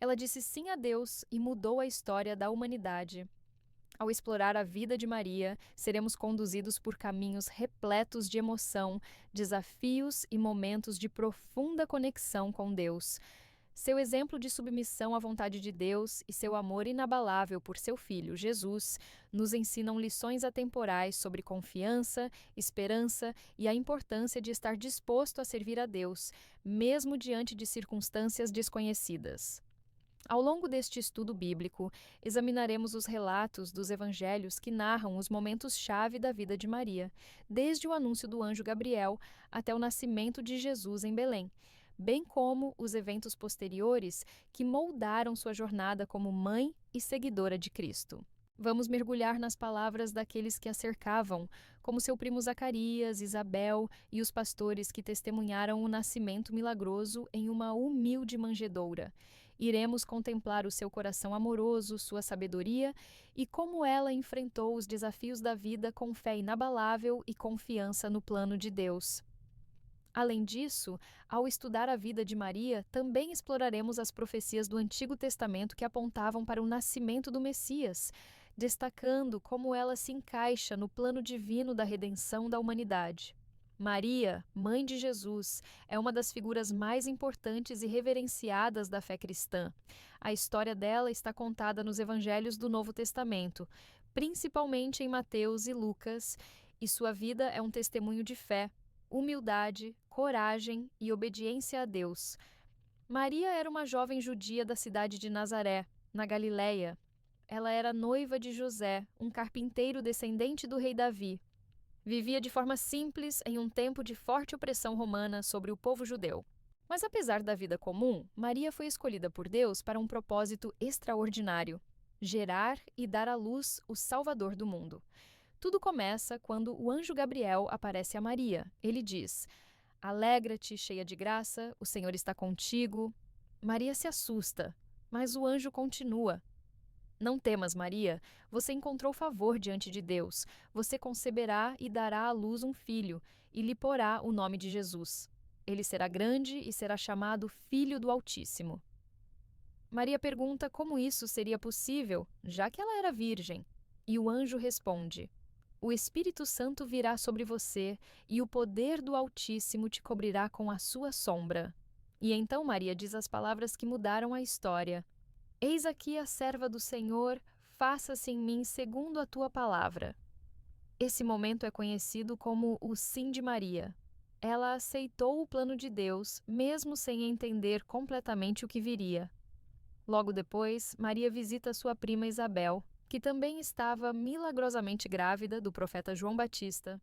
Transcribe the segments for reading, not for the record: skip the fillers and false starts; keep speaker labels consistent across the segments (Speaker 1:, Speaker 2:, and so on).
Speaker 1: Ela disse sim a Deus e mudou a história da humanidade. Ao explorar a vida de Maria, seremos conduzidos por caminhos repletos de emoção, desafios e momentos de profunda conexão com Deus. Seu exemplo de submissão à vontade de Deus e seu amor inabalável por seu Filho, Jesus, nos ensinam lições atemporais sobre confiança, esperança e a importância de estar disposto a servir a Deus, mesmo diante de circunstâncias desconhecidas. Ao longo deste estudo bíblico, examinaremos os relatos dos evangelhos que narram os momentos-chave da vida de Maria, desde o anúncio do anjo Gabriel até o nascimento de Jesus em Belém, bem como os eventos posteriores que moldaram sua jornada como mãe e seguidora de Cristo. Vamos mergulhar nas palavras daqueles que a cercavam, como seu primo Zacarias, Isabel e os pastores que testemunharam o nascimento milagroso em uma humilde manjedoura. Iremos contemplar o seu coração amoroso, sua sabedoria e como ela enfrentou os desafios da vida com fé inabalável e confiança no plano de Deus. Além disso, ao estudar a vida de Maria, também exploraremos as profecias do Antigo Testamento que apontavam para o nascimento do Messias, destacando como ela se encaixa no plano divino da redenção da humanidade. Maria, mãe de Jesus, é uma das figuras mais importantes e reverenciadas da fé cristã. A história dela está contada nos evangelhos do Novo Testamento, principalmente em Mateus e Lucas, e sua vida é um testemunho de fé, humildade, coragem e obediência a Deus. Maria era uma jovem judia da cidade de Nazaré, na Galiléia. Ela era noiva de José, um carpinteiro descendente do rei Davi. Vivia de forma simples em um tempo de forte opressão romana sobre o povo judeu. Mas apesar da vida comum, Maria foi escolhida por Deus para um propósito extraordinário: gerar e dar à luz o Salvador do mundo. Tudo começa quando o anjo Gabriel aparece a Maria. Ele diz: "Alegra-te, cheia de graça, o Senhor está contigo." Maria se assusta, mas o anjo continua: "Não temas, Maria, você encontrou favor diante de Deus. Você conceberá e dará à luz um filho, e lhe porá o nome de Jesus. Ele será grande e será chamado Filho do Altíssimo." Maria pergunta como isso seria possível, já que ela era virgem. E o anjo responde: "O Espírito Santo virá sobre você, e o poder do Altíssimo te cobrirá com a sua sombra." E então Maria diz as palavras que mudaram a história: "Eis aqui a serva do Senhor, faça-se em mim segundo a tua palavra." Esse momento é conhecido como o Sim de Maria. Ela aceitou o plano de Deus, mesmo sem entender completamente o que viria. Logo depois, Maria visita sua prima Isabel, que também estava milagrosamente grávida do profeta João Batista.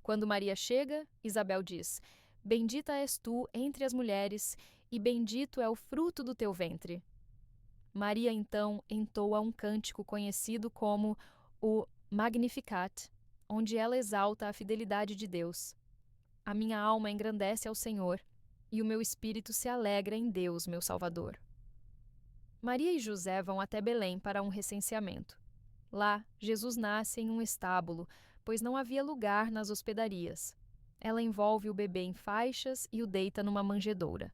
Speaker 1: Quando Maria chega, Isabel diz: "Bendita és tu entre as mulheres, e bendito é o fruto do teu ventre." Maria então entoa um cântico conhecido como o Magnificat, onde ela exalta a fidelidade de Deus. "A minha alma engrandece ao Senhor, e o meu espírito se alegra em Deus, meu Salvador." Maria e José vão até Belém para um recenseamento. Lá, Jesus nasce em um estábulo, pois não havia lugar nas hospedarias. Ela envolve o bebê em faixas e o deita numa manjedoura.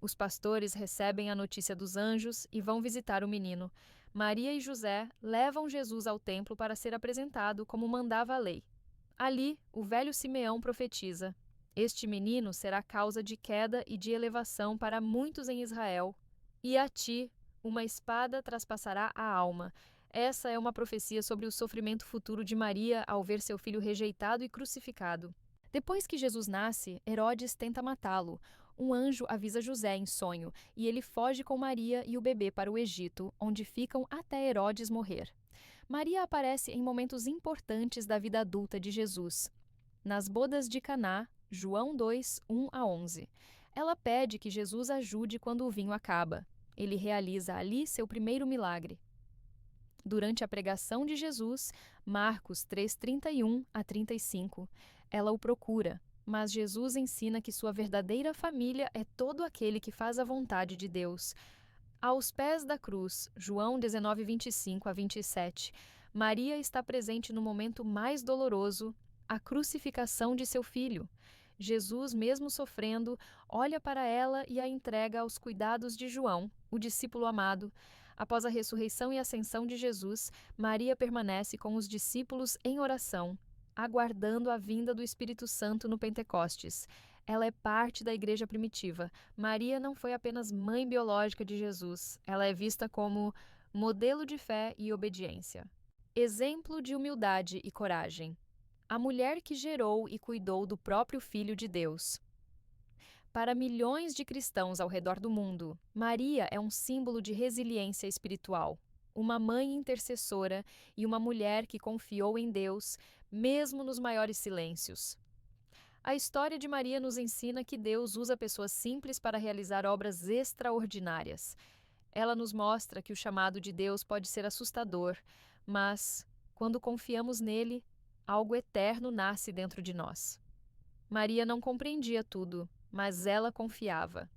Speaker 1: Os pastores recebem a notícia dos anjos e vão visitar o menino. Maria e José levam Jesus ao templo para ser apresentado como mandava a lei. Ali, o velho Simeão profetiza: "Este menino será causa de queda e de elevação para muitos em Israel, e a ti uma espada traspassará a alma." Essa é uma profecia sobre o sofrimento futuro de Maria ao ver seu filho rejeitado e crucificado. Depois que Jesus nasce, Herodes tenta matá-lo. Um anjo avisa José em sonho, e ele foge com Maria e o bebê para o Egito, onde ficam até Herodes morrer. Maria aparece em momentos importantes da vida adulta de Jesus. Nas bodas de Caná, João 2, 1-11. Ela pede que Jesus ajude quando o vinho acaba. Ele realiza ali seu primeiro milagre. Durante a pregação de Jesus, Marcos 3:31-35, ela o procura, mas Jesus ensina que sua verdadeira família é todo aquele que faz a vontade de Deus. Aos pés da cruz, João 19:25-27, Maria está presente no momento mais doloroso, a crucificação de seu filho. Jesus, mesmo sofrendo, olha para ela e a entrega aos cuidados de João, o discípulo amado. Após a ressurreição e ascensão de Jesus, Maria permanece com os discípulos em oração, aguardando a vinda do Espírito Santo no Pentecostes. Ela é parte da igreja primitiva. Maria não foi apenas mãe biológica de Jesus, ela é vista como modelo de fé e obediência. Exemplo de humildade e coragem. A mulher que gerou e cuidou do próprio Filho de Deus. Para milhões de cristãos ao redor do mundo, Maria é um símbolo de resiliência espiritual, uma mãe intercessora e uma mulher que confiou em Deus, mesmo nos maiores silêncios. A história de Maria nos ensina que Deus usa pessoas simples para realizar obras extraordinárias. Ela nos mostra que o chamado de Deus pode ser assustador, mas, quando confiamos nele, algo eterno nasce dentro de nós. Maria não compreendia tudo, mas ela confiava.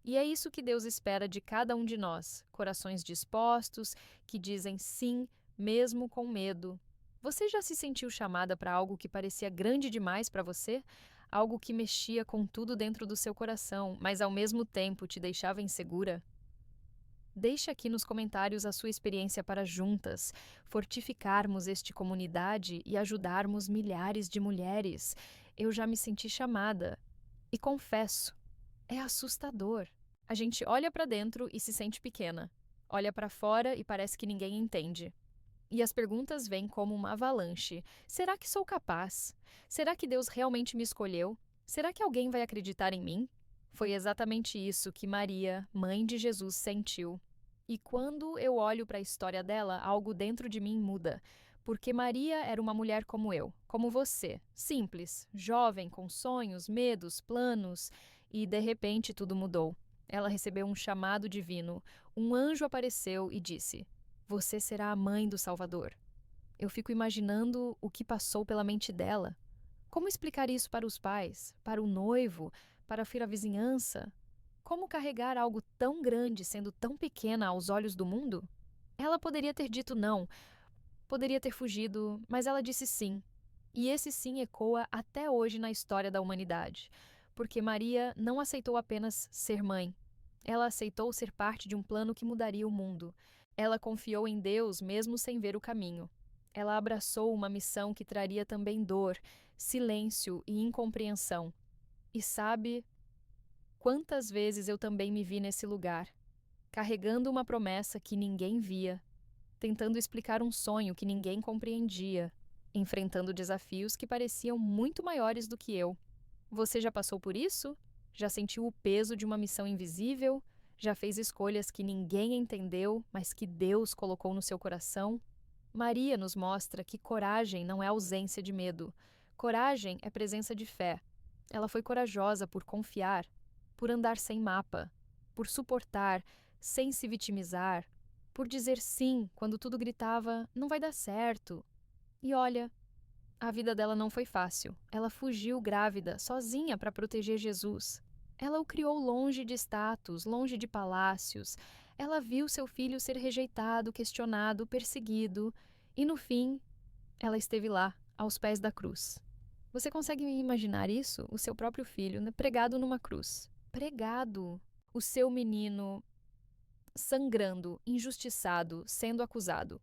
Speaker 1: E é isso que Deus espera de cada um de nós, corações dispostos, que dizem sim, mesmo com medo. Você já se sentiu chamada para algo que parecia grande demais para você? Algo que mexia com tudo dentro do seu coração, mas ao mesmo tempo te deixava insegura? Deixe aqui nos comentários a sua experiência para juntas fortificarmos esta comunidade e ajudarmos milhares de mulheres. Eu já me senti chamada. E confesso, é assustador. A gente olha para dentro e se sente pequena. Olha para fora e parece que ninguém entende. E as perguntas vêm como uma avalanche. Será que sou capaz? Será que Deus realmente me escolheu? Será que alguém vai acreditar em mim? Foi exatamente isso que Maria, mãe de Jesus, sentiu. E quando eu olho para a história dela, algo dentro de mim muda. Porque Maria era uma mulher como eu, como você, simples, jovem, com sonhos, medos, planos, e de repente tudo mudou. Ela recebeu um chamado divino. Um anjo apareceu e disse: "Você será a mãe do Salvador." Eu fico imaginando o que passou pela mente dela. Como explicar isso para os pais, para o noivo, para a vizinhança? Como carregar algo tão grande sendo tão pequena aos olhos do mundo? Ela poderia ter dito não, poderia ter fugido, mas ela disse sim. E esse sim ecoa até hoje na história da humanidade, porque Maria não aceitou apenas ser mãe. Ela aceitou ser parte de um plano que mudaria o mundo. Ela confiou em Deus mesmo sem ver o caminho. Ela abraçou uma missão que traria também dor, silêncio e incompreensão. E sabe, quantas vezes eu também me vi nesse lugar, carregando uma promessa que ninguém via, tentando explicar um sonho que ninguém compreendia, enfrentando desafios que pareciam muito maiores do que eu. Você já passou por isso? Já sentiu o peso de uma missão invisível? Já fez escolhas que ninguém entendeu, mas que Deus colocou no seu coração? Maria nos mostra que coragem não é ausência de medo. Coragem é presença de fé. Ela foi corajosa por confiar, por andar sem mapa, por suportar, sem se vitimizar, por dizer sim quando tudo gritava, não vai dar certo. E olha, a vida dela não foi fácil. Ela fugiu grávida, sozinha, para proteger Jesus. Ela o criou longe de status, longe de palácios. Ela viu seu filho ser rejeitado, questionado, perseguido. E no fim, ela esteve lá, aos pés da cruz. Você consegue imaginar isso? O seu próprio filho, né, pregado numa cruz. Pregado. O seu menino sangrando, injustiçado, sendo acusado.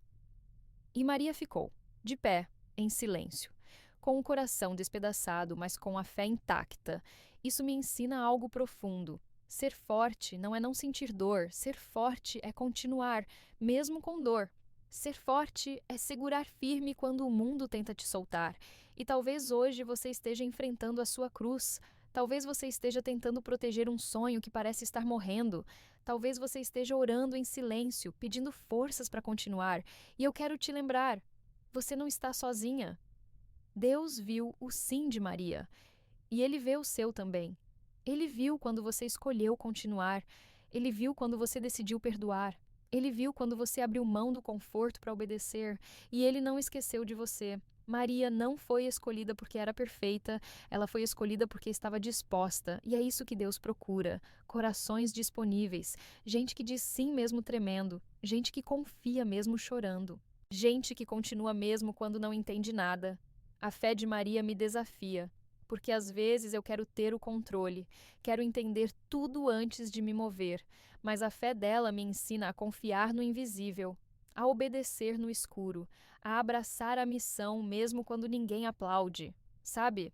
Speaker 1: E Maria ficou, de pé, em silêncio, com o coração despedaçado, mas com a fé intacta. Isso me ensina algo profundo. Ser forte não é não sentir dor, ser forte é continuar, mesmo com dor. Ser forte é segurar firme quando o mundo tenta te soltar. E talvez hoje você esteja enfrentando a sua cruz. Talvez você esteja tentando proteger um sonho que parece estar morrendo. Talvez você esteja orando em silêncio, pedindo forças para continuar. E eu quero te lembrar, você não está sozinha. Deus viu o sim de Maria. E Ele vê o seu também. Ele viu quando você escolheu continuar. Ele viu quando você decidiu perdoar. Ele viu quando você abriu mão do conforto para obedecer. E Ele não esqueceu de você. Maria não foi escolhida porque era perfeita, ela foi escolhida porque estava disposta, e é isso que Deus procura: corações disponíveis, gente que diz sim mesmo tremendo, gente que confia mesmo chorando, gente que continua mesmo quando não entende nada. A fé de Maria me desafia. porque às vezes eu quero ter o controle, quero entender tudo antes de me mover, mas a fé dela me ensina a confiar no invisível, a obedecer no escuro, a abraçar a missão mesmo quando ninguém aplaude. Sabe?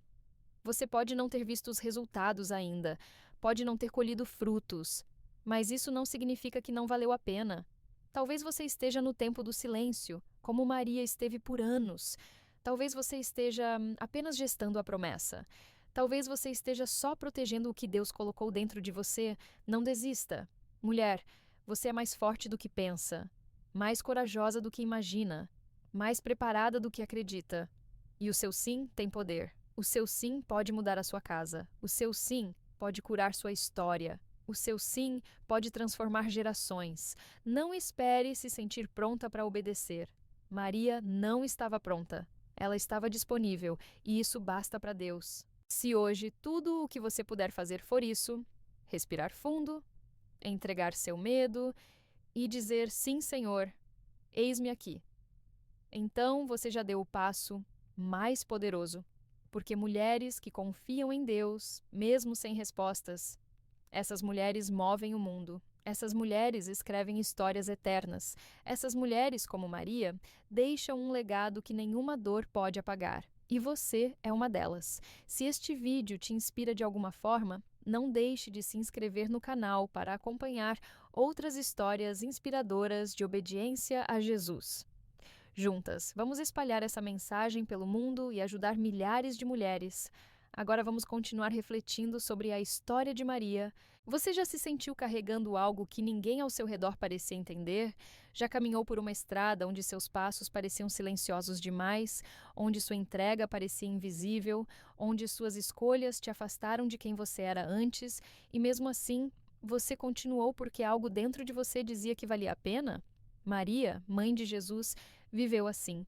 Speaker 1: Você pode não ter visto os resultados ainda, pode não ter colhido frutos, mas isso não significa que não valeu a pena. Talvez você esteja no tempo do silêncio, como Maria esteve por anos. Talvez você esteja apenas gestando a promessa. Talvez você esteja só protegendo o que Deus colocou dentro de você. Não desista. Mulher, você é mais forte do que pensa, mais corajosa do que imagina, mais preparada do que acredita. E o seu sim tem poder. O seu sim pode mudar a sua casa. O seu sim pode curar sua história. O seu sim pode transformar gerações. Não espere se sentir pronta para obedecer. Maria não estava pronta. Ela estava disponível, e isso basta para Deus. Se hoje tudo o que você puder fazer for isso, respirar fundo, entregar seu medo e dizer sim, Senhor, eis-me aqui. Então você já deu o passo mais poderoso, porque mulheres que confiam em Deus, mesmo sem respostas, essas mulheres movem o mundo. Essas mulheres escrevem histórias eternas. Essas mulheres, como Maria, deixam um legado que nenhuma dor pode apagar. E você é uma delas. Se este vídeo te inspira de alguma forma, não deixe de se inscrever no canal para acompanhar outras histórias inspiradoras de obediência a Jesus. Juntas, vamos espalhar essa mensagem pelo mundo e ajudar milhares de mulheres. Agora vamos continuar refletindo sobre a história de Maria. Você já se sentiu carregando algo que ninguém ao seu redor parecia entender? Já caminhou por uma estrada onde seus passos pareciam silenciosos demais, onde sua entrega parecia invisível, onde suas escolhas te afastaram de quem você era antes, e mesmo assim, você continuou porque algo dentro de você dizia que valia a pena? Maria, mãe de Jesus, viveu assim.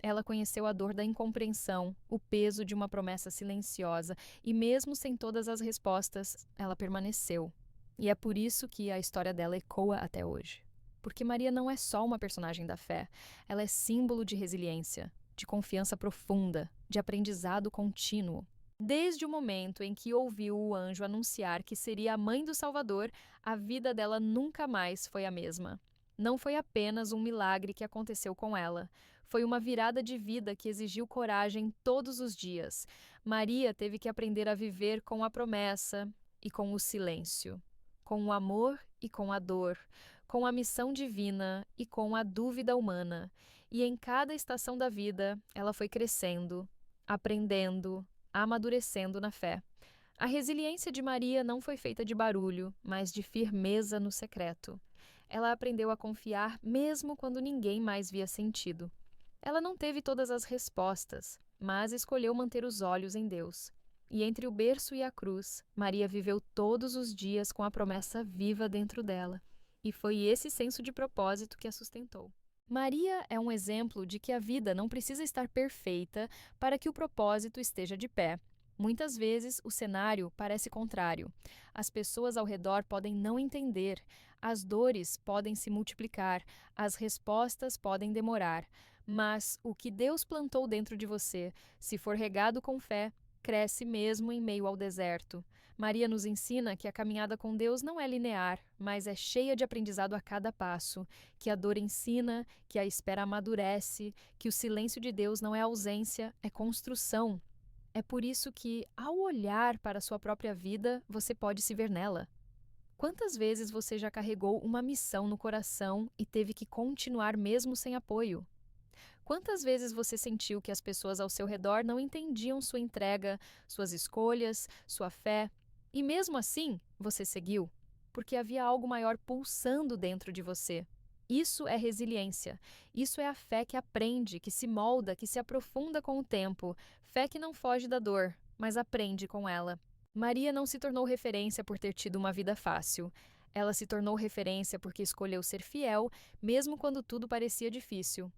Speaker 1: Ela conheceu a dor da incompreensão, o peso de uma promessa silenciosa, e mesmo sem todas as respostas, ela permaneceu. E é por isso que a história dela ecoa até hoje. Porque Maria não é só uma personagem da fé, ela é símbolo de resiliência, de confiança profunda, de aprendizado contínuo. Desde o momento em que ouviu o anjo anunciar que seria a mãe do Salvador, a vida dela nunca mais foi a mesma. Não foi apenas um milagre que aconteceu com ela. Foi uma virada de vida que exigiu coragem todos os dias. Maria teve que aprender a viver com a promessa e com o silêncio, com o amor e com a dor, com a missão divina e com a dúvida humana. E em cada estação da vida, ela foi crescendo, aprendendo, amadurecendo na fé. A resiliência de Maria não foi feita de barulho, mas de firmeza no secreto. Ela aprendeu a confiar mesmo quando ninguém mais via sentido. Ela não teve todas as respostas, mas escolheu manter os olhos em Deus. E entre o berço e a cruz, Maria viveu todos os dias com a promessa viva dentro dela. E foi esse senso de propósito que a sustentou. Maria é um exemplo de que a vida não precisa estar perfeita para que o propósito esteja de pé. Muitas vezes o cenário parece contrário. As pessoas ao redor podem não entender, as dores podem se multiplicar, as respostas podem demorar. Mas o que Deus plantou dentro de você, se for regado com fé, cresce mesmo em meio ao deserto. Maria nos ensina que a caminhada com Deus não é linear, mas é cheia de aprendizado a cada passo, que a dor ensina, que a espera amadurece, que o silêncio de Deus não é ausência, é construção. É por isso que, ao olhar para a sua própria vida, você pode se ver nela. Quantas vezes você já carregou uma missão no coração e teve que continuar mesmo sem apoio? Quantas vezes você sentiu que as pessoas ao seu redor não entendiam sua entrega, suas escolhas, sua fé, e mesmo assim você seguiu? Porque havia algo maior pulsando dentro de você. Isso é resiliência. Isso é a fé que aprende, que se molda, que se aprofunda com o tempo. Fé que não foge da dor, mas aprende com ela. Maria não se tornou referência por ter tido uma vida fácil. Ela se tornou referência porque escolheu ser fiel, mesmo quando tudo parecia difícil.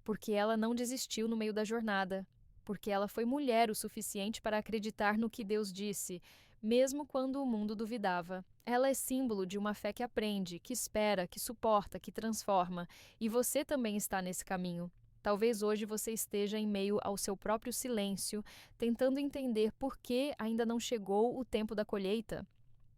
Speaker 1: Porque ela não desistiu no meio da jornada. Porque ela foi mulher o suficiente para acreditar no que Deus disse, mesmo quando o mundo duvidava. Ela é símbolo de uma fé que aprende, que espera, que suporta, que transforma. E você também está nesse caminho. Talvez hoje você esteja em meio ao seu próprio silêncio, tentando entender por que ainda não chegou o tempo da colheita.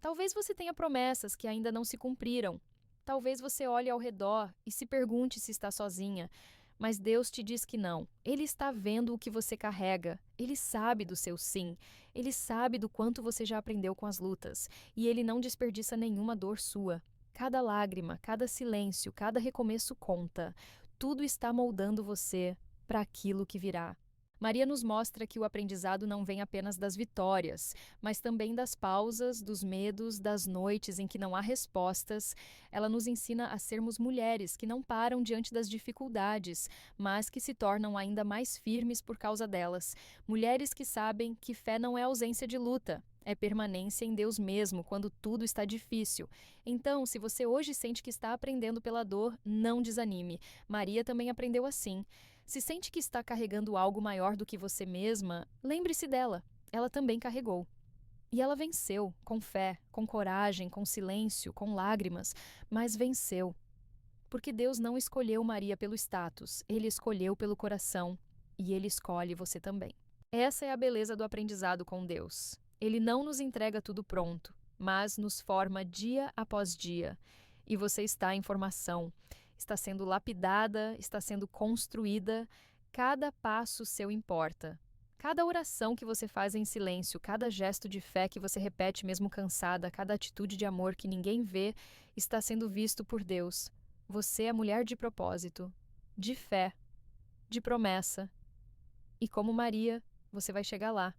Speaker 1: Talvez você tenha promessas que ainda não se cumpriram. Talvez você olhe ao redor e se pergunte se está sozinha. Mas Deus te diz que não. Ele está vendo o que você carrega. Ele sabe do seu sim. Ele sabe do quanto você já aprendeu com as lutas. E ele não desperdiça nenhuma dor sua. Cada lágrima, cada silêncio, cada recomeço conta. Tudo está moldando você para aquilo que virá. Maria nos mostra que o aprendizado não vem apenas das vitórias, mas também das pausas, dos medos, das noites em que não há respostas. Ela nos ensina a sermos mulheres que não param diante das dificuldades, mas que se tornam ainda mais firmes por causa delas. Mulheres que sabem que fé não é ausência de luta, é permanência em Deus mesmo quando tudo está difícil. Então, se você hoje sente que está aprendendo pela dor, não desanime. Maria também aprendeu assim. Se sente que está carregando algo maior do que você mesma, lembre-se dela. Ela também carregou. E ela venceu, com fé, com coragem, com silêncio, com lágrimas, mas venceu. Porque Deus não escolheu Maria pelo status, ele escolheu pelo coração. E ele escolhe você também. Essa é a beleza do aprendizado com Deus. Ele não nos entrega tudo pronto, mas nos forma dia após dia. E você está em formação, está sendo lapidada, está sendo construída. Cada passo seu importa. Cada oração que você faz em silêncio, cada gesto de fé que você repete mesmo cansada, cada atitude de amor que ninguém vê, está sendo visto por Deus. Você é mulher de propósito, de fé, de promessa. E como Maria, você vai chegar lá.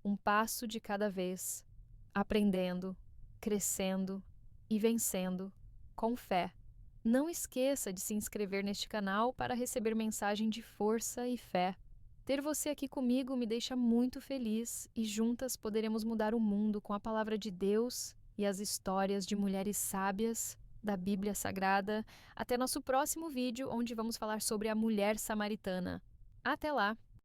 Speaker 1: Um passo de cada vez, aprendendo, crescendo e vencendo, com fé. Não esqueça de se inscrever neste canal para receber mensagem de força e fé. Ter você aqui comigo me deixa muito feliz e juntas poderemos mudar o mundo com a palavra de Deus e as histórias de mulheres sábias da Bíblia Sagrada. Até nosso próximo vídeo, onde vamos falar sobre a mulher samaritana. Até lá!